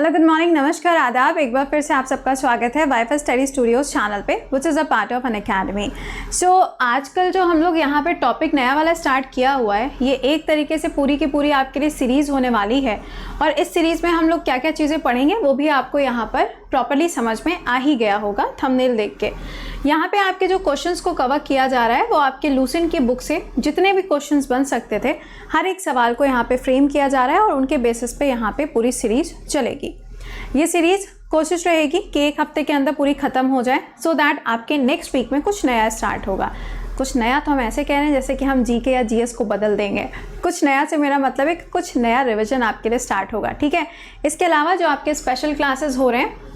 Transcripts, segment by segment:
Hello, good morning, नमस्कार, आदाब। एक बार फिर से आप सबका स्वागत है वाईफाई स्टडी स्टूडियोज चैनल पे, which is a part of Unacademy. So आजकल जो हम लोग यहाँ पे टॉपिक नया वाला स्टार्ट किया हुआ है, ये एक तरीके से पूरी की पूरी आपके लिए सीरीज़ होने वाली है। और इस सीरीज़ में हम लोग क्या क्या चीज़ें पढ़ेंगे वो भी आपको यहाँ पर प्रॉपरली समझ में आ ही गया होगा थंबनेल देख के। यहाँ पे आपके जो क्वेश्चंस को कवर किया जा रहा है वो आपके लूसेंट की बुक से जितने भी क्वेश्चंस बन सकते थे, हर एक सवाल को यहाँ पे फ्रेम किया जा रहा है और उनके बेसिस पे यहाँ पे पूरी सीरीज चलेगी। ये सीरीज कोशिश रहेगी कि एक हफ्ते के अंदर पूरी खत्म हो जाए, सो दैट आपके नेक्स्ट वीक में कुछ नया स्टार्ट होगा। कुछ नया तो हम ऐसे कह रहे हैं जैसे कि हम जीके या जीएस को बदल देंगे। कुछ नया से मेरा मतलब है कि कुछ नया रिवीजन आपके लिए स्टार्ट होगा, ठीक है। इसके अलावा जो आपके स्पेशल क्लासेस हो रहे हैं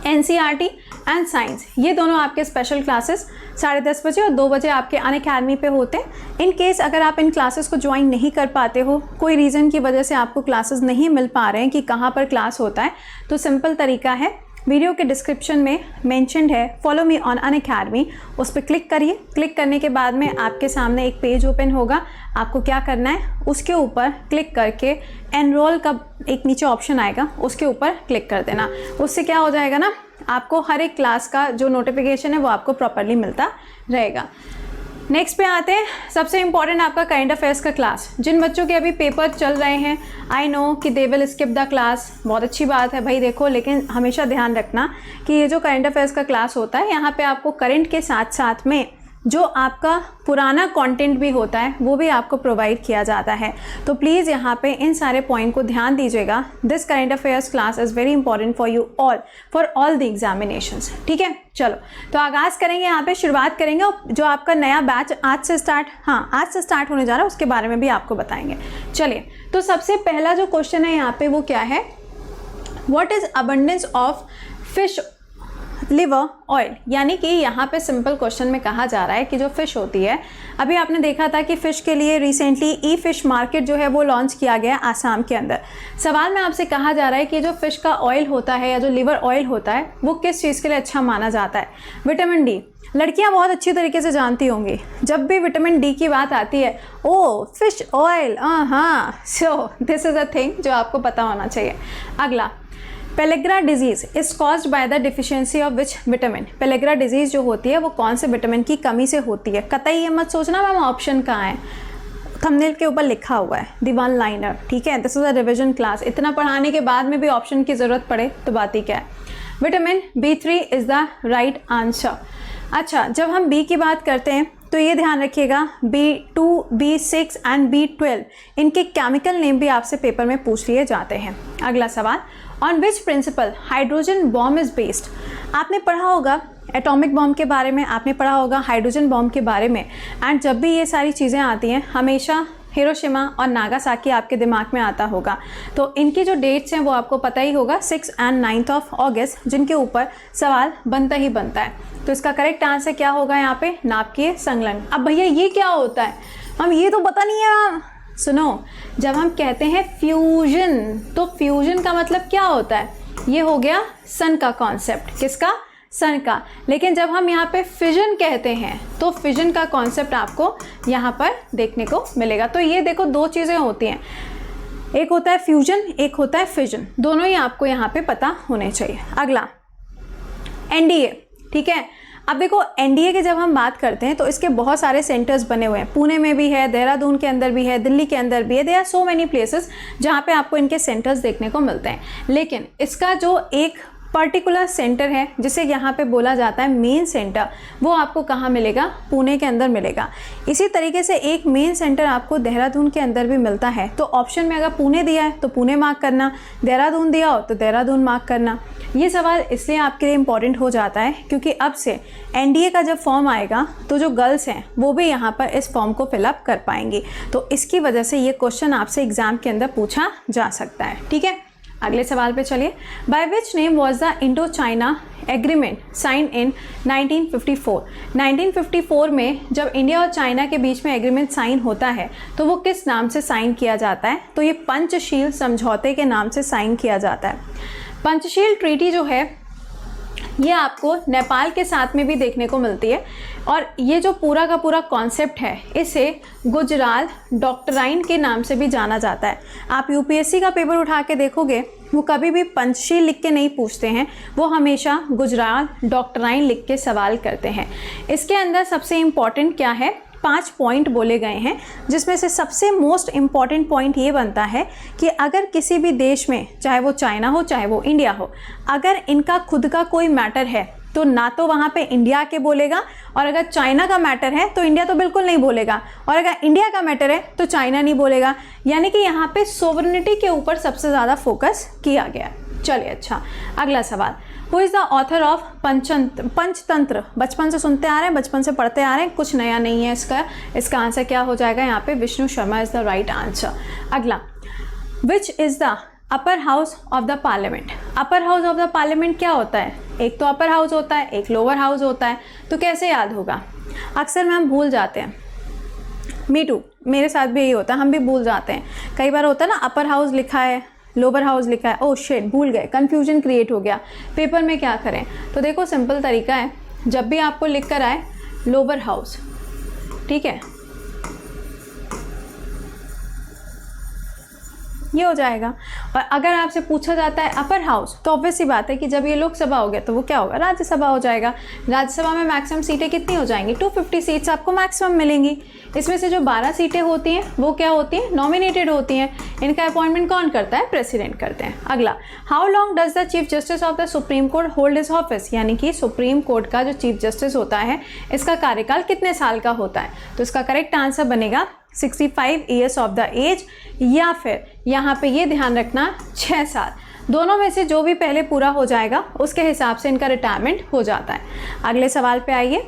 एनसीईआरटी एंड साइंस, ये दोनों आपके स्पेशल क्लासेस 10:30 बजे और 2 बजे आपके अनअकैडमी पे होते हैं। इन केस अगर आप इन क्लासेस को ज्वाइन नहीं कर पाते हो, कोई रीज़न की वजह से आपको क्लासेस नहीं मिल पा रहे हैं कि कहाँ पर क्लास होता है, तो सिंपल तरीका है, वीडियो के डिस्क्रिप्शन में मेंशन्ड है फॉलो मी ऑन अनअकैडमी, उस पर क्लिक करिए। क्लिक करने के बाद में आपके सामने एक पेज ओपन होगा। आपको क्या करना है, उसके ऊपर क्लिक करके एनरोल का एक नीचे ऑप्शन आएगा, उसके ऊपर क्लिक कर देना। उससे क्या हो जाएगा ना, आपको हर एक क्लास का जो नोटिफिकेशन है वो आपको प्रॉपरली मिलता रहेगा। नेक्स्ट पे आते हैं, सबसे इम्पॉर्टेंट आपका करंट अफेयर्स का क्लास। जिन बच्चों के अभी पेपर चल रहे हैं, आई नो कि they will skip the class, बहुत अच्छी बात है भाई, देखो, लेकिन हमेशा ध्यान रखना कि ये जो करंट अफेयर्स का क्लास होता है, यहाँ पे आपको करंट के साथ साथ में जो आपका पुराना कंटेंट भी होता है वो भी आपको प्रोवाइड किया जाता है। तो प्लीज़ यहाँ पे इन सारे पॉइंट को ध्यान दीजिएगा। This current affairs class is very important for you all, for all the examinations, ठीक है। चलो तो आगाज़ करेंगे, यहाँ पे शुरुआत करेंगे। जो आपका नया बैच आज से स्टार्ट होने जा रहा है, उसके बारे में भी आपको बताएंगे। चलिए, तो सबसे पहला जो क्वेश्चन है यहाँ पे वो क्या है, what is abundance of fish liver oil. यानी कि यहाँ पे सिंपल क्वेश्चन में कहा जा रहा है कि जो फ़िश होती है, अभी आपने देखा था कि फ़िश के लिए रिसेंटली ई फ़िश मार्केट जो है वो लॉन्च किया गया आसाम के अंदर। सवाल में आपसे कहा जा रहा है कि जो फ़िश का ऑयल होता है या जो लिवर ऑयल होता है वो किस चीज़ के लिए अच्छा माना जाता है। विटामिन डी, लड़कियां बहुत अच्छी तरीके से जानती होंगी, जब भी विटामिन डी की बात आती है, ओ फिश ऑयल, हाँ, so this is a thing जो आपको पता होना चाहिए। अगला, pellagra disease is caused by the deficiency of which vitamin. Pellagra disease जो होती है वो कौन से विटामिन की कमी से होती है। कतई ये मत सोचना मैम ऑप्शन कहाँ है, थंबनेल के ऊपर लिखा हुआ है, द वन लाइनर, ठीक है। This is a revision class, इतना पढ़ाने के बाद में भी ऑप्शन की ज़रूरत पड़े तो बात ही क्या है। Vitamin B3 is the right answer. अच्छा, जब हम बी की बात करते हैं तो ये ध्यान रखिएगा, B2, B6 एंड B12 इनके केमिकल नेम भी आपसे पेपर में पूछ लिए जाते हैं। अगला सवाल, on which principle hydrogen bomb is based. आपने पढ़ा होगा एटॉमिक बॉम्ब के बारे में, आपने पढ़ा होगा हाइड्रोजन बॉम्ब के बारे में, एंड जब भी ये सारी चीज़ें आती हैं हमेशा हिरोशिमा और नागासाकी आपके दिमाग में आता होगा। तो इनकी जो डेट्स हैं वो आपको पता ही होगा, 6 एंड 9 ऑफ अगस्त, जिनके ऊपर सवाल बनता ही बनता है। तो इसका करेक्ट आंसर क्या होगा यहाँ पे, नाभिकीय संलग्न। अब भैया ये क्या होता है, हम ये तो पता नहीं है। सुनो, जब हम कहते हैं फ्यूजन, तो फ्यूजन का मतलब क्या होता है, ये हो गया सन का कॉन्सेप्ट, किसका, सन का। लेकिन जब हम यहाँ पे फिजन कहते हैं तो फिजन का कॉन्सेप्ट आपको यहाँ पर देखने को मिलेगा। तो ये देखो, दो चीज़ें होती हैं, एक होता है फ्यूजन, एक होता है फिजन, दोनों ही आपको यहाँ पे पता होने चाहिए। अगला, एनडीए, ठीक है। अब देखो, एनडीए के जब हम बात करते हैं तो इसके बहुत सारे सेंटर्स बने हुए हैं, पुणे में भी है, देहरादून के अंदर भी है, दिल्ली के अंदर भी है। There are so many places जहाँ पे आपको इनके सेंटर्स देखने को मिलते हैं। लेकिन इसका जो एक पर्टिकुलर सेंटर है जिसे यहाँ पे बोला जाता है मेन सेंटर, वो आपको कहाँ मिलेगा, पुणे के अंदर मिलेगा। इसी तरीके से एक मेन सेंटर आपको देहरादून के अंदर भी मिलता है। तो ऑप्शन में अगर पुणे दिया है तो पुणे मार्क करना, देहरादून दिया हो तो देहरादून मार्क करना। ये सवाल इसलिए आपके लिए इम्पॉर्टेंट हो जाता है क्योंकि अब से एनडीए का जब फॉर्म आएगा तो जो गर्ल्स हैं वो भी यहाँ पर इस फॉर्म को फिलअप कर पाएंगी। तो इसकी वजह से ये क्वेश्चन आपसे एग्जाम के अंदर पूछा जा सकता है, ठीक है। अगले सवाल पे चलिए, by which name was the Indo China agreement sign in 1954। 1954 में जब इंडिया और चाइना के बीच में एग्रीमेंट साइन होता है तो वो किस नाम से साइन किया जाता है, तो ये पंचशील समझौते के नाम से साइन किया जाता है। पंचशील ट्रीटी जो है ये आपको नेपाल के साथ में भी देखने को मिलती है। और ये जो पूरा का पूरा कॉन्सेप्ट है, इसे गुजराल डॉक्ट्राइन के नाम से भी जाना जाता है। आप यूपीएससी का पेपर उठा के देखोगे, वो कभी भी पंचशील लिख के नहीं पूछते हैं, वो हमेशा गुजराल डॉक्ट्राइन लिख के सवाल करते हैं। इसके अंदर सबसे इम्पॉर्टेंट क्या है, 5 पॉइंट बोले गए हैं, जिसमें से सबसे मोस्ट इम्पॉर्टेंट पॉइंट ये बनता है कि अगर किसी भी देश में, चाहे वो चाइना हो चाहे वो इंडिया हो, अगर इनका खुद का कोई मैटर है तो ना तो वहाँ पे इंडिया के बोलेगा, और अगर चाइना का मैटर है तो इंडिया तो बिल्कुल नहीं बोलेगा, और अगर इंडिया का मैटर है तो चाइना नहीं बोलेगा। यानी कि यहाँ पे सोवरेनिटी के ऊपर सबसे ज़्यादा फोकस किया गया। चलिए, अच्छा, अगला सवाल, who is the author of Panchatantra? बचपन से सुनते आ रहे हैं, बचपन से पढ़ते आ रहे हैं, कुछ नया नहीं है इसका आंसर क्या हो जाएगा यहाँ पे? Vishnu Sharma is the right answer. अगला, which is the upper house of the parliament? Upper house of the parliament क्या होता है? एक तो अपर हाउस होता है, एक लोअर हाउस होता है, तो कैसे याद होगा? अक्सर में हम भूल जाते हैं। मी टू, मेरे साथ भी यही होता है, हम भी भूल जाते हैं। कई बार होता है ना, अपर हाउस लिखा है, लोअर हाउस लिखा है, ओह शिट, भूल गए, कन्फ्यूजन क्रिएट हो गया, पेपर में क्या करें? तो देखो, सिंपल तरीका है, जब भी आपको लिख कर आए लोअर हाउस, ठीक है, ये हो जाएगा। और अगर आपसे पूछा जाता है अपर हाउस, तो ऑब्वियस सी बात है कि जब ये लोकसभा हो गया तो वो क्या होगा? राज्यसभा हो जाएगा। राज्यसभा में मैक्सिमम सीटें कितनी हो जाएंगी? 250 सीट्स आपको मैक्सिमम मिलेंगी। इसमें से जो 12 सीटें होती हैं वो क्या होती हैं? नॉमिनेटेड होती हैं। इनका अपॉइंटमेंट कौन करता है? प्रेसिडेंट करते हैं। अगला, how long does the chief justice of the supreme court hold his office? यानी कि सुप्रीम कोर्ट का जो चीफ जस्टिस होता है, इसका कार्यकाल कितने साल का होता है? तो इसका करेक्ट आंसर बनेगा 65 ईयर्स ऑफ द एज, या फिर यहाँ पे ये ध्यान रखना 6 साल। दोनों में से जो भी पहले पूरा हो जाएगा उसके हिसाब से इनका रिटायरमेंट हो जाता है। अगले सवाल पे आइए,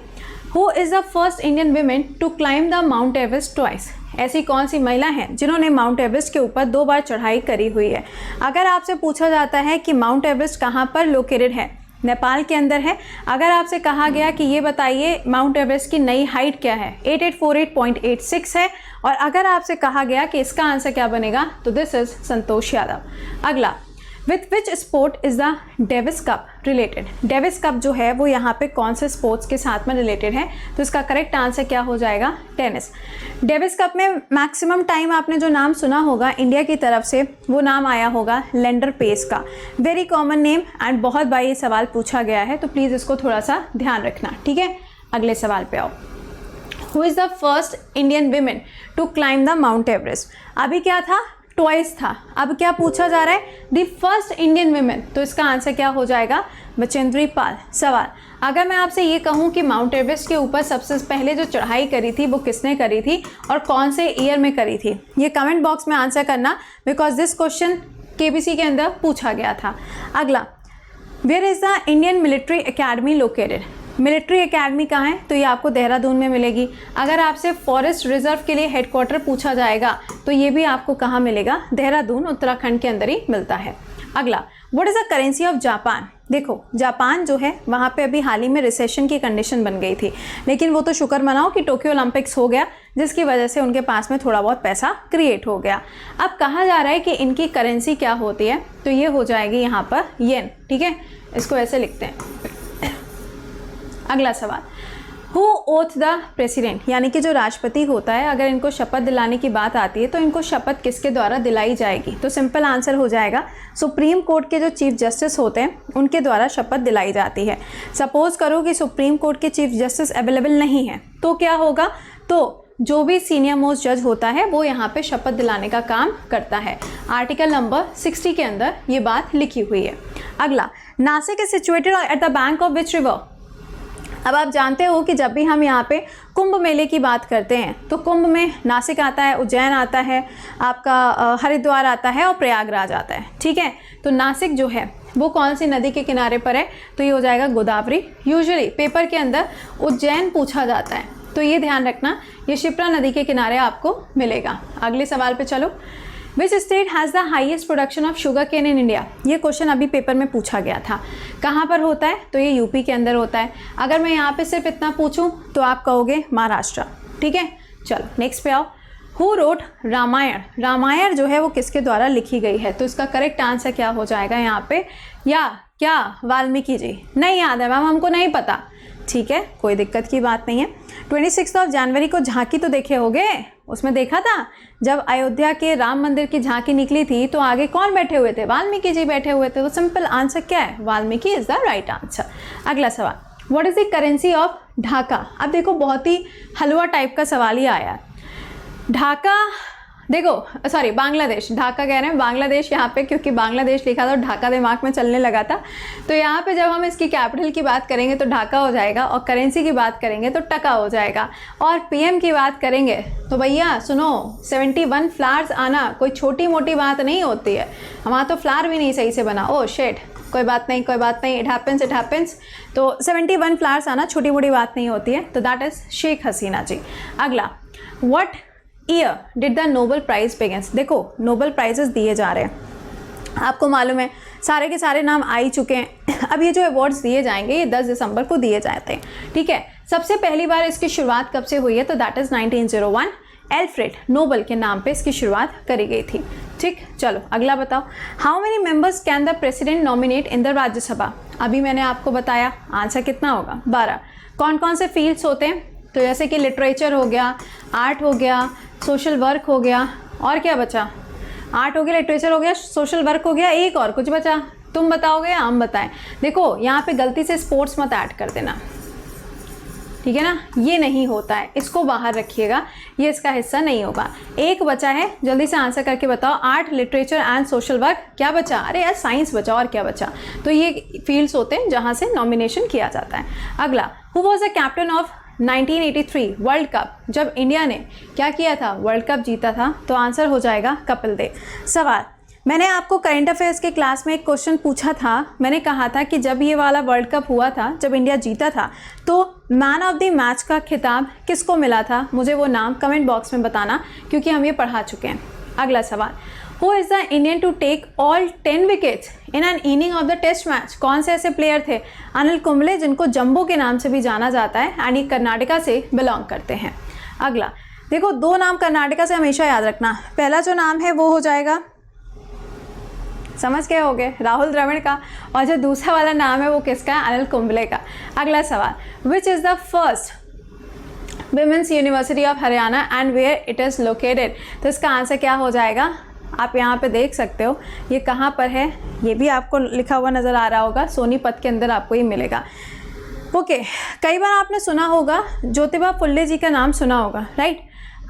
who is the first Indian women to climb the mount Everest twice? ऐसी कौन सी महिला हैं जिन्होंने माउंट एवरेस्ट के ऊपर 2 बार चढ़ाई करी हुई है? अगर आपसे पूछा जाता है कि माउंट एवरेस्ट कहाँ पर लोकेटेड है, नेपाल के अंदर है। अगर आपसे कहा गया कि ये बताइए माउंट एवरेस्ट की नई हाइट क्या है, 8848.86 है। और अगर आपसे कहा गया कि इसका आंसर क्या बनेगा, तो दिस इज संतोष यादव। अगला, with which sport is the Davis cup related? Davis cup जो है वो यहाँ पे कौन से स्पोर्ट्स के साथ में रिलेटेड है? तो इसका करेक्ट आंसर क्या हो जाएगा? टेनिस। डेविस कप में मैक्सिमम टाइम आपने जो नाम सुना होगा इंडिया की तरफ से, वो नाम आया होगा लेंडर पेस का। वेरी कॉमन नेम, एंड बहुत बार ये सवाल पूछा गया है, तो प्लीज़ इसको थोड़ा सा ध्यान रखना, ठीक है। अगले सवाल पे आओ, who is the first Indian women to climb the mount Everest? अभी क्या था? ट्वाइस था। अब क्या पूछा जा रहा है? The first Indian women. तो इसका आंसर क्या हो जाएगा? बचेंद्री पाल। सवाल, अगर मैं आपसे ये कहूँ कि माउंट एवरेस्ट के ऊपर सबसे पहले जो चढ़ाई करी थी वो किसने करी थी और कौन से ईयर में करी थी, ये कमेंट बॉक्स में आंसर करना, बिकॉज दिस क्वेश्चन केबीसी के अंदर पूछा गया था। अगला, where is the Indian military academy located? Military academy कहाँ है? तो ये आपको देहरादून में मिलेगी। अगर आपसे फॉरेस्ट रिजर्व के लिए हेडक्वार्टर पूछा जाएगा तो ये भी आपको कहाँ मिलेगा? देहरादून, उत्तराखंड के अंदर ही मिलता है। अगला, what is the currency of Japan? देखो, जापान जो है वहाँ पे अभी हाल ही में रिसेशन की कंडीशन बन गई थी, लेकिन वो तो शुक्र मनाओ कि टोक्यो ओलंपिक्स हो गया, जिसकी वजह से उनके पास में थोड़ा बहुत पैसा क्रिएट हो गया। अब कहा जा रहा है कि इनकी करेंसी क्या होती है, तो ये हो जाएगी यहाँ पर येन, ठीक है, इसको ऐसे लिखते हैं। अगला सवाल, हु ओथ द प्रेसिडेंट? यानी कि जो राष्ट्रपति होता है, अगर इनको शपथ दिलाने की बात आती है तो इनको शपथ किसके द्वारा दिलाई जाएगी? तो सिंपल आंसर हो जाएगा सुप्रीम कोर्ट के जो चीफ जस्टिस होते हैं उनके द्वारा शपथ दिलाई जाती है। सपोज करो कि सुप्रीम कोर्ट के चीफ जस्टिस अवेलेबल नहीं है, तो क्या होगा? तो जो भी सीनियर मोस्ट जज होता है वो यहाँ पे शपथ दिलाने का काम करता है। आर्टिकल नंबर 60 के अंदर ये बात लिखी हुई है। अगला, Nashik is situated at the bank of which river? अब आप जानते हो कि जब भी हम यहाँ पे कुंभ मेले की बात करते हैं तो कुंभ में नासिक आता है, उज्जैन आता है, आपका हरिद्वार आता है और प्रयागराज आता है, ठीक है। तो नासिक जो है वो कौन सी नदी के किनारे पर है? तो ये हो जाएगा गोदावरी। यूजुअली पेपर के अंदर उज्जैन पूछा जाता है, तो ये ध्यान रखना, ये शिप्रा नदी के किनारे आपको मिलेगा। अगले सवाल पे चलो, which state has the highest production of sugar cane in India? ये क्वेश्चन अभी पेपर में पूछा गया था। कहाँ पर होता है? तो ये यूपी के अंदर होता है। अगर मैं यहाँ पे सिर्फ इतना पूछूं तो आप कहोगे महाराष्ट्र, ठीक है। चलो नेक्स्ट पे आओ, हु रोट रामायण, रामायण जो है वो किसके द्वारा लिखी गई है? तो इसका करेक्ट आंसर क्या हो जाएगा यहाँ पे? या क्या वाल्मीकि जी? नहीं याद है मैम, हमको नहीं पता। ठीक है, कोई दिक्कत की बात नहीं है। 26 जनवरी को झांकी तो देखे होगे, उसमें देखा था जब अयोध्या के राम मंदिर की झांकी निकली थी तो आगे कौन बैठे हुए थे? वाल्मीकि जी बैठे हुए थे। तो सिंपल आंसर क्या है? Valmiki is the right answer. अगला सवाल, what is the currency of Dhaka? अब देखो बहुत ही हलवा टाइप का सवाल ही आया। ढाका, देखो सॉरी बांग्लादेश, ढाका कह रहे हैं, बांग्लादेश यहाँ पे क्योंकि बांग्लादेश लिखा था ढाका दिमाग में चलने लगा था। तो यहाँ पे जब हम इसकी कैपिटल की बात करेंगे तो ढाका हो जाएगा, और करेंसी की बात करेंगे तो टका हो जाएगा, और पीएम की बात करेंगे तो भैया सुनो 71 फ्लावर्स आना कोई छोटी मोटी बात नहीं होती है। हमारा तो फ्लावर भी नहीं सही से बना। ओ शेट, कोई बात नहीं, कोई बात नहीं, इट हैपेंस। तो 71 फ्लावर्स आना छोटी मोटी बात नहीं होती है। तो दैट इज शेख हसीना जी। अगला, what year did the Nobel prize begins? देखो नोबेल प्राइजेस दिए जा रहे हैं, आपको मालूम है सारे के सारे नाम आ ही चुके हैं। अब ये जो अवार्ड्स दिए जाएंगे ये 10 दिसंबर को दिए जाते हैं। ठीक है, सबसे पहली बार इसकी शुरुआत कब से हुई है? तो दैट इज 1901, एल्फ्रेड नोबेल के नाम पे इसकी शुरुआत करी गई थी। ठीक, चलो अगला बताओ, how many members can the president nominate in the Rajya Sabha? अभी मैंने आपको बताया, आंसर कितना होगा? 12। कौन कौन से फील्ड्स होते हैं? तो जैसे कि लिटरेचर हो गया, आर्ट हो गया, सोशल वर्क हो गया, और क्या बचा? आर्ट हो गया, लिटरेचर हो गया, सोशल वर्क हो गया, एक और कुछ बचा, तुम बताओगे या हम बताएं? देखो यहाँ पे गलती से स्पोर्ट्स मत ऐड कर देना, ठीक है ना, ये नहीं होता है, इसको बाहर रखिएगा, ये इसका हिस्सा नहीं होगा। एक बचा है, जल्दी से आंसर करके बताओ। Art, literature and social work, क्या बचा? अरे यार साइंस बचा, और क्या बचा? तो ये फील्ड्स होते हैं जहाँ से नॉमिनेशन किया जाता है। अगला, who was the captain of 1983 world cup? जब इंडिया ने क्या किया था? वर्ल्ड कप जीता था। तो आंसर हो जाएगा कपिल देव। सवाल, मैंने आपको करंट अफेयर्स के क्लास में एक क्वेश्चन पूछा था, मैंने कहा था कि जब ये वाला वर्ल्ड कप हुआ था, जब इंडिया जीता था, तो मैन ऑफ द मैच का खिताब किसको मिला था? मुझे वो नाम कमेंट बॉक्स में बताना, क्योंकि हम ये पढ़ा चुके हैं। अगला सवाल, who is the Indian to take all 10 wickets in an inning of the test match? कौन से ऐसे प्लेयर थे? अनिल कुंबले, जिनको जंबो के नाम से भी जाना जाता है, एंड ये कर्नाटका से बिलोंग करते हैं। अगला, देखो दो नाम कर्नाटका से हमेशा याद रखना। पहला जो नाम है वो हो जाएगा, समझ गए होगे, राहुल द्रविड़ का, और जो दूसरा वाला नाम है वो किसका है? अनिल कुंबले का। अगला सवाल, which is the first women's university of Haryana and where it is located? तो इसका आंसर क्या हो जाएगा? आप यहाँ पे देख सकते हो, ये कहाँ पर है, ये भी आपको लिखा हुआ नज़र आ रहा होगा, सोनीपत के अंदर आपको ये मिलेगा। ओके, कई बार आपने सुना होगा ज्योतिबा फुल्ले जी का नाम सुना होगा, राइट?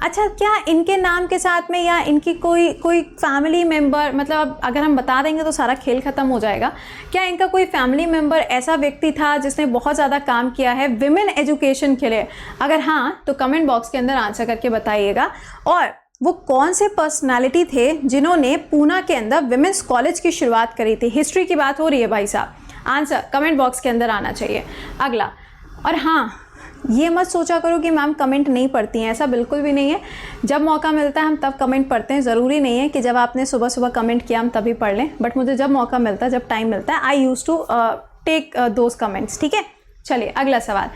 अच्छा, क्या इनके नाम के साथ में या इनकी कोई फैमिली मेम्बर, मतलब अगर हम बता देंगे तो सारा खेल ख़त्म हो जाएगा, क्या इनका कोई फैमिली मेम्बर ऐसा व्यक्ति था जिसने बहुत ज़्यादा काम किया है विमेन एजुकेशन के लिए? अगर हाँ तो कमेंट बॉक्स के अंदर आंसर करके बताइएगा। और वो कौन से पर्सनालिटी थे जिन्होंने पूना के अंदर विमेंस कॉलेज की शुरुआत करी थी? हिस्ट्री की बात हो रही है भाई साहब, आंसर कमेंट बॉक्स के अंदर आना चाहिए। अगला, और हाँ ये मत सोचा करो कि मैम कमेंट नहीं पढ़ती हैं, ऐसा बिल्कुल भी नहीं है। जब मौका मिलता है हम तब कमेंट पढ़ते हैं, ज़रूरी नहीं है कि जब आपने सुबह सुबह कमेंट किया हम तभी पढ़ लें, बट मुझे जब मौका मिलता है, जब टाइम मिलता है, I use to take those comments. ठीक है, चलिए अगला सवाल,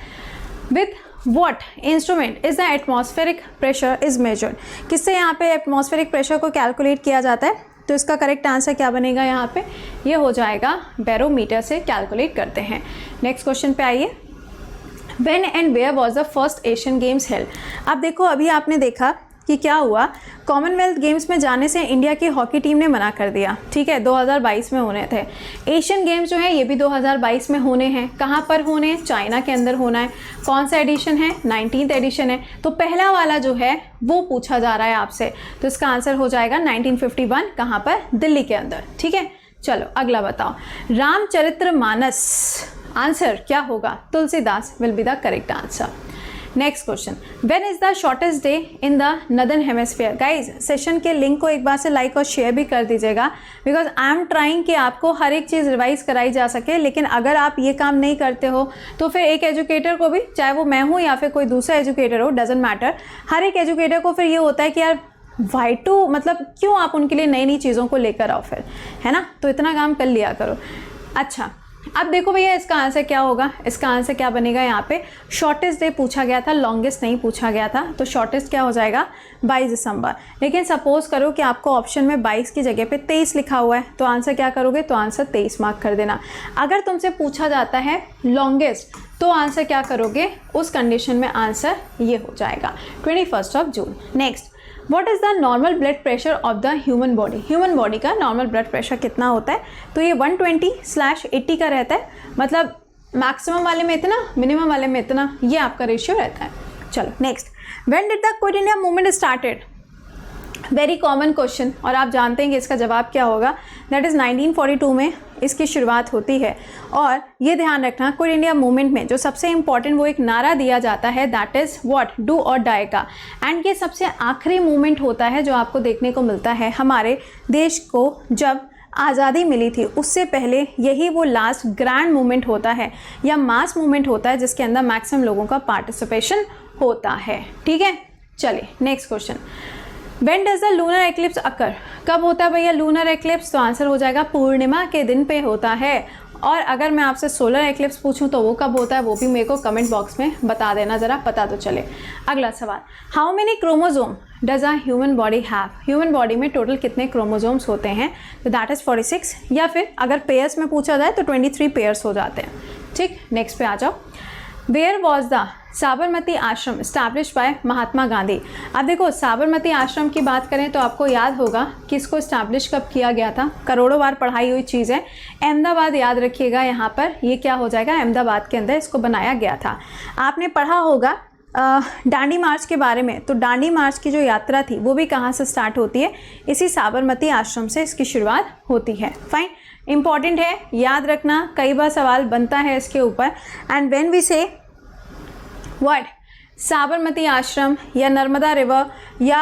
with What instrument is the atmospheric pressure is measured? किससे यहाँ पे एटमॉस्फेरिक प्रेशर को कैलकुलेट किया जाता है? तो इसका करेक्ट आंसर क्या बनेगा यहाँ पे? ये हो जाएगा बैरोमीटर से कैलकुलेट करते हैं। नेक्स्ट क्वेश्चन पे आइए, When and where was the first Asian Games held? अब देखो अभी आपने देखा कि क्या हुआ, कॉमनवेल्थ गेम्स में जाने से इंडिया की हॉकी टीम ने मना कर दिया। ठीक है, 2022 में होने थे। एशियन गेम्स जो है ये भी 2022 में होने हैं। कहाँ पर होने? चाइना के अंदर होना है। कौन सा एडिशन है? 19th एडिशन है। तो पहला वाला जो है वो पूछा जा रहा है आपसे, तो इसका आंसर हो जाएगा 1951। कहाँ पर? दिल्ली के अंदर। ठीक है, चलो अगला बताओ, रामचरितमानस, आंसर क्या होगा? Tulsidas will be the correct answer. Next question, when is the shortest day in the northern hemisphere? Guys session के लिंक को एक बार से लाइक और शेयर भी कर दीजिएगा, बिकॉज आई एम ट्राइंग कि आपको हर एक चीज़ रिवाइज कराई जा सके। लेकिन अगर आप ये काम नहीं करते हो तो फिर एक एजुकेटर को भी, चाहे वो मैं हूँ या फिर कोई दूसरा एजुकेटर हो, डजेंट मैटर, हर एक एजुकेटर को फिर ये होता है कि यार वाई टू, मतलब क्यों आप उनके लिए नई नई चीज़ों को लेकर आओ फिर, है ना? तो इतना काम कर लिया करो। अच्छा, अब देखो भैया इसका आंसर क्या होगा, इसका आंसर क्या बनेगा, यहाँ पे शॉर्टेस्ट डे पूछा गया था, लॉन्गेस्ट नहीं पूछा गया था, तो शॉर्टेस्ट क्या हो जाएगा 22 दिसंबर। लेकिन सपोज करो कि आपको ऑप्शन में 22 की जगह पे 23 लिखा हुआ है, तो आंसर क्या करोगे, तो आंसर 23 मार्क कर देना। अगर तुमसे पूछा जाता है लॉन्गेस्ट, तो आंसर क्या करोगे, उस कंडीशन में आंसर ये हो जाएगा 21 जून। Next, what is the normal blood pressure of the human body. Human body का नॉर्मल ब्लड प्रेशर कितना होता है, तो ये 120/80 का रहता है, मतलब मैक्सिमम वाले में इतना, मिनिमम वाले में इतना, ये आपका रेशियो रहता है। चलो next, when did the quit India movement started. Very common question, और आप जानते हैं कि इसका जवाब क्या होगा, दैट इज़ 1942 में इसकी शुरुआत होती है। और ये ध्यान रखना, क्विट इंडिया मूवमेंट में जो सबसे इंपॉर्टेंट वो एक नारा दिया जाता है, दैट इज़ व्हाट, डू और डाई का। एंड ये सबसे आखिरी मूवमेंट होता है जो आपको देखने को मिलता है हमारे देश को जब आज़ादी मिली थी, उससे पहले यही वो लास्ट ग्रैंड मूवमेंट होता है या मास मूवमेंट होता है जिसके अंदर मैक्सिमम लोगों का पार्टिसिपेशन होता है। ठीक है, चलिए next question, When does the lunar eclipse occur? कब होता है भैया लूनर एक्लिप्स, तो आंसर हो जाएगा पूर्णिमा के दिन पे होता है। और अगर मैं आपसे सोलर एक्लिप्स पूछूं तो वो कब होता है, वो भी मेरे को कमेंट बॉक्स में बता देना, ज़रा पता तो चले। अगला सवाल, how many chromosome does a human body have. Human body में टोटल कितने क्रोमोजोम्स होते हैं, तो दैट इज़ 46, या फिर अगर पेयर्स में पूछा जाए तो 23 पेयर्स हो जाते हैं। ठीक, नेक्स्ट पे आ जाओ। वेयर वॉज द साबरमती आश्रम स्टैब्लिश बाय महात्मा गांधी। अब देखो साबरमती आश्रम की बात करें तो आपको याद होगा कि इसको स्टैब्लिश कब किया गया था, करोड़ों बार पढ़ाई हुई चीज़ है। अहमदाबाद याद रखिएगा, यहाँ पर ये क्या हो जाएगा, अहमदाबाद के अंदर इसको बनाया गया था। आपने पढ़ा होगा डांडी मार्च के बारे में, तो डांडी मार्च की जो यात्रा थी वो भी कहाँ से स्टार्ट होती है, इसी साबरमती आश्रम से इसकी शुरुआत होती है। फाइन, इंपॉर्टेंट है, याद रखना, कई बार सवाल बनता है इसके ऊपर। एंड व्हेन वी से व्हाट, साबरमती आश्रम या नर्मदा रिवर या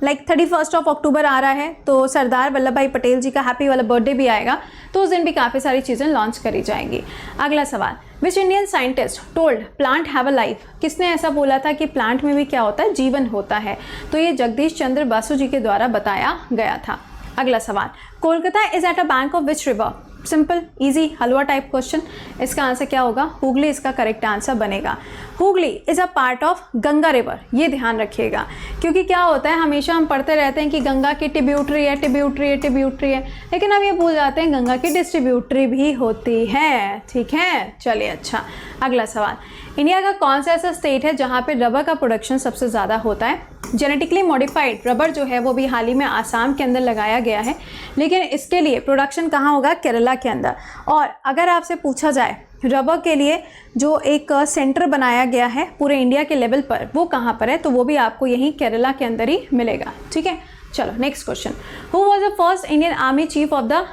लाइक 31 अक्टूबर आ रहा है तो सरदार वल्लभ भाई पटेल जी का हैप्पी वाला बर्थडे भी आएगा, तो उस दिन भी काफ़ी सारी चीज़ें लॉन्च करी जाएंगी। अगला सवाल, which Indian scientist told plant have a life. किसने ऐसा बोला था कि प्लांट में भी क्या होता है, जीवन होता है, तो ये जगदीश चंद्र बासु जी के द्वारा बताया गया था। अगला सवाल, Kolkata is at a bank of which river. Simple easy halwa type question, इसका आंसर क्या होगा, हुगली इसका करेक्ट आंसर बनेगा। Hooghly is a part of Ganga river, ये ध्यान रखिएगा, क्योंकि क्या होता है हमेशा हम पढ़ते रहते हैं कि गंगा की ट्रिब्यूटरी है, ट्रिब्यूटरी है, ट्रिब्यूटरी है, लेकिन अब ये भूल जाते हैं गंगा की डिस्ट्रीब्यूटरी भी होती है। ठीक है, चलिए अच्छा। अगला सवाल, इंडिया का कौन सा ऐसा स्टेट है जहाँ पे रबर का प्रोडक्शन सबसे ज़्यादा होता है। जेनेटिकली मॉडिफाइड रबर जो है वो भी हाल ही में आसाम के अंदर लगाया गया है, लेकिन इसके लिए प्रोडक्शन कहाँ होगा, केरला के अंदर। और अगर आपसे पूछा जाए रबर के लिए जो एक सेंटर बनाया गया है पूरे इंडिया के लेवल पर, वो कहाँ पर है, तो वो भी आपको यहीं केरला के अंदर ही मिलेगा। ठीक है, चलो next question, who was the first Indian army chief of the.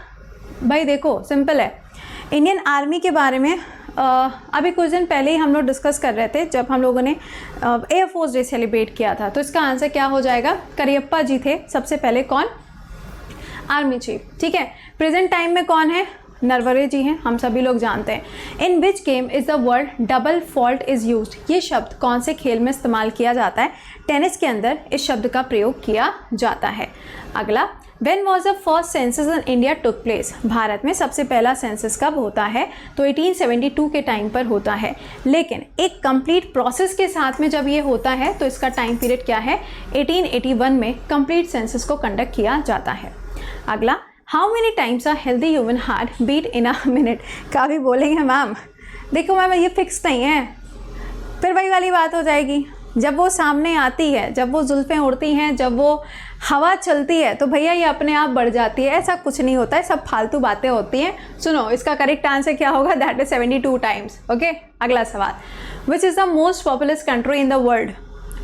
भाई देखो सिंपल है, इंडियन आर्मी के बारे में अभी कुछ दिन पहले ही हम लोग डिस्कस कर रहे थे जब हम लोगों ने एयरफोर्स डे सेलिब्रेट किया था, तो इसका आंसर क्या हो जाएगा, करियप्पा जी थे सबसे पहले कौन, आर्मी चीफ। ठीक है, प्रेजेंट टाइम में कौन है, नरवरे जी हैं, हम सभी लोग जानते हैं। In which game is the word double fault is used. ये शब्द कौन से खेल में इस्तेमाल किया जाता है, टेनिस के अंदर इस शब्द का प्रयोग किया जाता है। अगला, When was the first census in India took place? Bharat में सबसे पहला सेंसस कब होता है, तो 1872 के टाइम पर होता है, लेकिन एक कंप्लीट प्रोसेस के साथ में जब ये होता है तो इसका टाइम पीरियड क्या है, 1881 में कंप्लीट सेंसस को कंडक्ट किया जाता है। अगला, how many times a healthy human heart beat in a minute. का भी बोलेंगे मैम, देखो मैम ये फिक्स नहीं है, फिर वही वाली बात हो जाएगी, जब वो सामने आती है, जब वो जुल्फ़ें उड़ती हैं, जब वो हवा चलती है तो भैया ये अपने आप बढ़ जाती है, ऐसा कुछ नहीं होता है, सब फालतू बातें होती हैं। सुनो, इसका करेक्ट आंसर क्या होगा, दैट इज 72 टाइम्स। ओके, अगला सवाल, which is the most populous country in the world.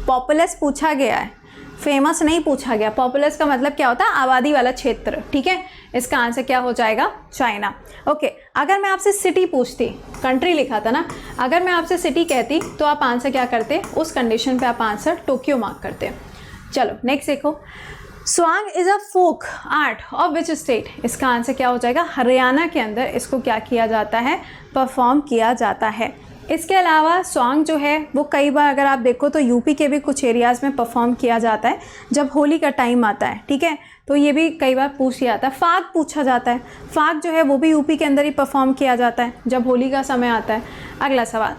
Populace पूछा गया है, फेमस नहीं पूछा गया। पॉपुलस का मतलब क्या होता है, आबादी वाला क्षेत्र। ठीक है, इसका आंसर क्या हो जाएगा, चाइना। ओके, अगर मैं आपसे सिटी पूछती, कंट्री लिखा था ना, अगर मैं आपसे सिटी कहती तो आप आंसर क्या करते, उस कंडीशन पे आप आंसर टोक्यो मार्क करते। चलो नेक्स्ट देखो, Swang is a folk art of which state. इसका आंसर क्या हो जाएगा, हरियाणा के अंदर इसको क्या किया जाता है, परफॉर्म किया जाता है। इसके अलावा सॉन्ग जो है वो कई बार अगर आप देखो तो यूपी के भी कुछ एरियाज़ में परफॉर्म किया जाता है जब होली का टाइम आता है, ठीक है, तो ये भी कई बार पूछ लिया जाता है। फाग पूछा जाता है, फाग जो है वो भी यूपी के अंदर ही परफॉर्म किया जाता है जब होली का समय आता है। अगला सवाल,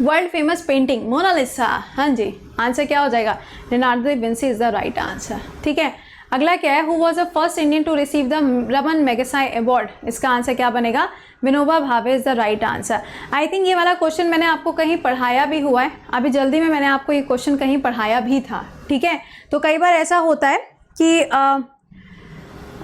वर्ल्ड फेमस पेंटिंग मोनालिसा, हाँ जी, आंसर क्या हो जाएगा? Leonardo da Vinci is the right answer, ठीक है। अगला क्या है? Who was the first Indian to receive the Raman Magsaysay award, इसका आंसर क्या बनेगा? Vinoba Bhave is the right answer. I think ये वाला क्वेश्चन मैंने आपको कहीं पढ़ाया भी हुआ है, अभी जल्दी में मैंने आपको ये क्वेश्चन कहीं पढ़ाया भी था, ठीक है। तो कई बार ऐसा होता है कि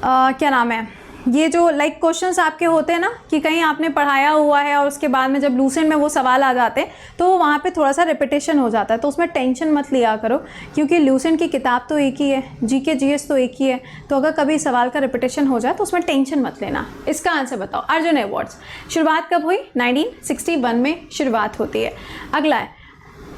क्या नाम है, ये जो लाइक क्वेश्चंस आपके होते हैं ना कि कहीं आपने पढ़ाया हुआ है और उसके बाद में जब लूसेंट में वो सवाल आ जाते हैं तो वहाँ पे थोड़ा सा रिपीटेशन हो जाता है, तो उसमें टेंशन मत लिया करो क्योंकि लूसेंट की किताब तो एक ही है, जीके जीएस तो एक ही है, तो अगर कभी सवाल का रिपीटेशन हो जाए तो उसमें टेंशन मत लेना। इसका आंसर बताओ। अर्जुन अवार्ड्स शुरुआत कब हुई? 1961 में शुरुआत होती है। अगला है,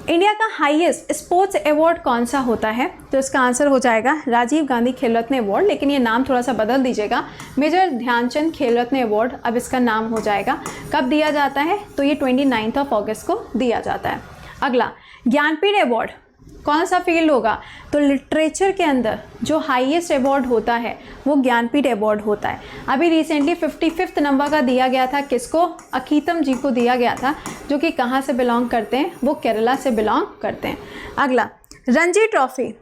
इंडिया का हाईएस्ट स्पोर्ट्स अवार्ड कौन सा होता है? तो इसका आंसर हो जाएगा राजीव गांधी खेल रत्न अवार्ड, लेकिन ये नाम थोड़ा सा बदल दीजिएगा, मेजर ध्यानचंद खेल रत्न अवार्ड अब इसका नाम हो जाएगा। कब दिया जाता है? तो ये 29 अगस्त को दिया जाता है। अगला, ज्ञानपीठ अवार्ड कौन सा फील्ड होगा? तो लिटरेचर के अंदर जो हाईएस्ट अवार्ड होता है वो ज्ञानपीठ अवार्ड होता है। अभी रिसेंटली 55th नंबर का दिया गया था, किसको? अखीतम जी को दिया गया था, जो कि कहाँ से बिलोंग करते हैं? वो केरला से बिलोंग करते हैं। अगला, रणजी ट्रॉफी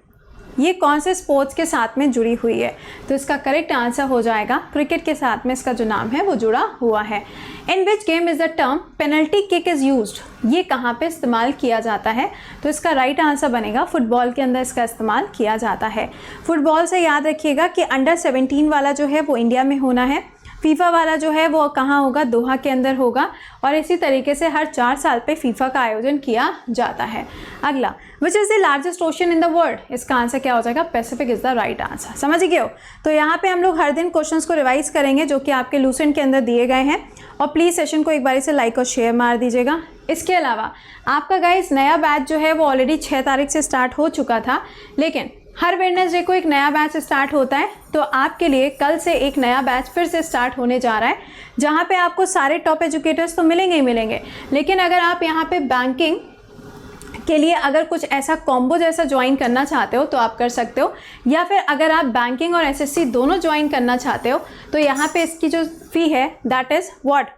ये कौन से स्पोर्ट्स के साथ में जुड़ी हुई है? तो इसका करेक्ट आंसर हो जाएगा क्रिकेट के साथ में इसका जो नाम है वो जुड़ा हुआ है। In which game is the term penalty kick is used, ये कहाँ पे इस्तेमाल किया जाता है? तो इसका राइट आंसर बनेगा फुटबॉल के अंदर इसका इस्तेमाल किया जाता है। फुटबॉल से याद रखिएगा कि अंडर 17 वाला जो है वो इंडिया में होना है, फीफा वाला जो है वो कहाँ होगा? दोहा के अंदर होगा, और इसी तरीके से हर 4 साल पे फीफा का आयोजन किया जाता है। अगला, which is the largest ocean in the world, इसका आंसर क्या हो जाएगा? Pacific is the right answer. समझ गए हो? तो यहाँ पे हम लोग हर दिन क्वेश्चंस को रिवाइज करेंगे जो कि आपके लूसेंट के अंदर दिए गए हैं, और प्लीज़ सेशन को एक बारी से लाइक और शेयर मार दीजिएगा। इसके अलावा आपका गाइस नया बैच जो है वो ऑलरेडी 6 तारीख से स्टार्ट हो चुका था, लेकिन हर वेडनेसडे को एक नया बैच स्टार्ट होता है, तो आपके लिए कल से एक नया बैच फिर से स्टार्ट होने जा रहा है, जहाँ पे आपको सारे टॉप एजुकेटर्स तो मिलेंगे ही मिलेंगे, लेकिन अगर आप यहाँ पे बैंकिंग के लिए अगर कुछ ऐसा कॉम्बो जैसा ज्वाइन करना चाहते हो तो आप कर सकते हो, या फिर अगर आप बैंकिंग और एसएससी दोनों ज्वाइन करना चाहते हो तो यहाँ पे इसकी जो फ़ी है दैट इज़ व्हाट?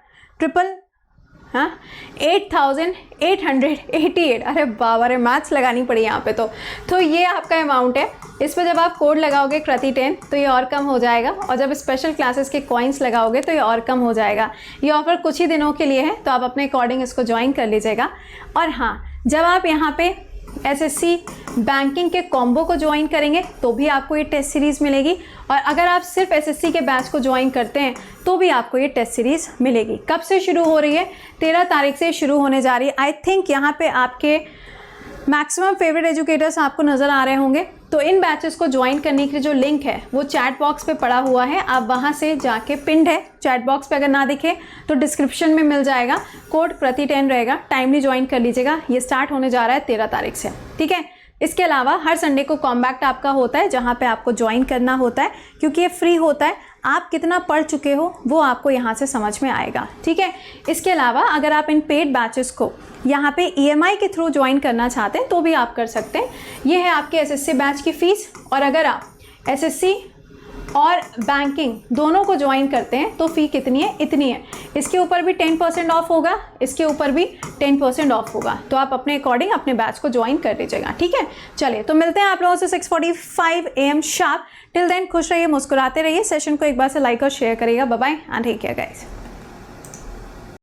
8,888। अरे बाबा रे, मैथ्स लगानी पड़ी यहाँ पे तो ये आपका अमाउंट है। इस पर जब आप कोड लगाओगे कृति10 तो ये और कम हो जाएगा, और जब स्पेशल क्लासेस के कॉइन्स लगाओगे तो ये और कम हो जाएगा। ये ऑफर कुछ ही दिनों के लिए है, तो आप अपने अकॉर्डिंग इसको ज्वाइन कर लीजिएगा। और हाँ, जब आप यहाँ पे एसएससी बैंकिंग के कॉम्बो को ज्वाइन करेंगे तो भी आपको ये टेस्ट सीरीज़ मिलेगी, और अगर आप सिर्फ एसएससी के बैच को ज्वाइन करते हैं तो भी आपको ये टेस्ट सीरीज़ मिलेगी। कब से शुरू हो रही है? 13 तारीख से शुरू होने जा रही है। आई थिंक यहाँ पे आपके मैक्सिमम फेवरेट एजुकेटर्स आपको नज़र आ रहे होंगे, तो इन बैचेस को ज्वाइन करने के लिए जो लिंक है वो चैट बॉक्स पे पड़ा हुआ है, आप वहाँ से जाके पिंड है चैट बॉक्स पे, अगर ना दिखे तो डिस्क्रिप्शन में मिल जाएगा, कोड कृति10 रहेगा, टाइमली ज्वाइन कर लीजिएगा। ये स्टार्ट होने जा रहा है 13 तारीख से, ठीक है। इसके अलावा हर संडे को कॉम्बैक्ट आपका होता है, जहाँ पे आपको ज्वाइन करना होता है, क्योंकि ये फ्री होता है। आप कितना पढ़ चुके हो वो आपको यहाँ से समझ में आएगा, ठीक है। इसके अलावा अगर आप इन पेड बैचेस को यहाँ पे EMI के थ्रू ज्वाइन करना चाहते हैं तो भी आप कर सकते हैं। ये है आपके एसएससी बैच की फ़ीस, और अगर आप एसएससी और बैंकिंग दोनों को ज्वाइन करते हैं तो फ़ी कितनी है? इतनी है। इसके ऊपर भी 10% ऑफ होगा, इसके ऊपर भी 10% ऑफ होगा, तो आप अपने अकॉर्डिंग अपने बैच को ज्वाइन कर लीजिएगा, ठीक है। चलिए, तो मिलते हैं आप लोगों से 6:45 AM शार्प। टिल देन खुश रहिए, मुस्कुराते रहिए। सेशन को एक बार से लाइक और शेयर करिएगा। Bye bye and take care guys.